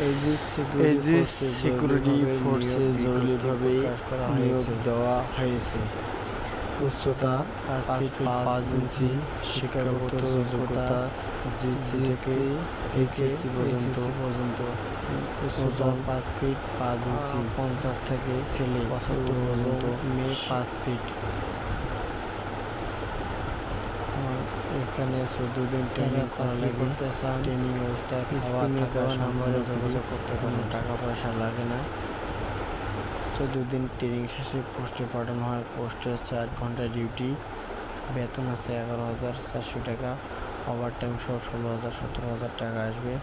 Aegis security ফোর্সে জরুরিভাবে নিয়োগ দেওয়া হয়েছে। উচ্চতা 5 ফিট 5 ইঞ্চি, শিক্ষাগত যোগ্যতা জিসি থেকে এইচএসসি পর্যন্ত, ওজন 5 ফিট 5 ইঞ্চি, 50 থেকে ছেলে 75 পর্যন্ত, মেয়ে 5 ফিট। এখানে 14 দিন ট্রেনিং করা লাগে। ট্রেনিং অবস্থায় স্ক্রিনে দেওয়া নম্বরে যোগাযোগ করতে পারেন, টাকা পয়সা লাগে না। 14 দিন ট্রেনিং শেষে পোস্টে পাঠানো হয়। পোস্টে 4 ঘন্টা ডিউটি, বেতন আছে 11,400 টাকা, ওভারটাইম সহ 16,000-17,000 টাকা আসবে।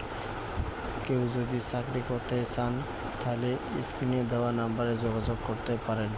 কেউ যদি চাকরি করতে চান তাহলে স্ক্রিনে দেওয়া নাম্বারে যোগাযোগ করতে পারেন।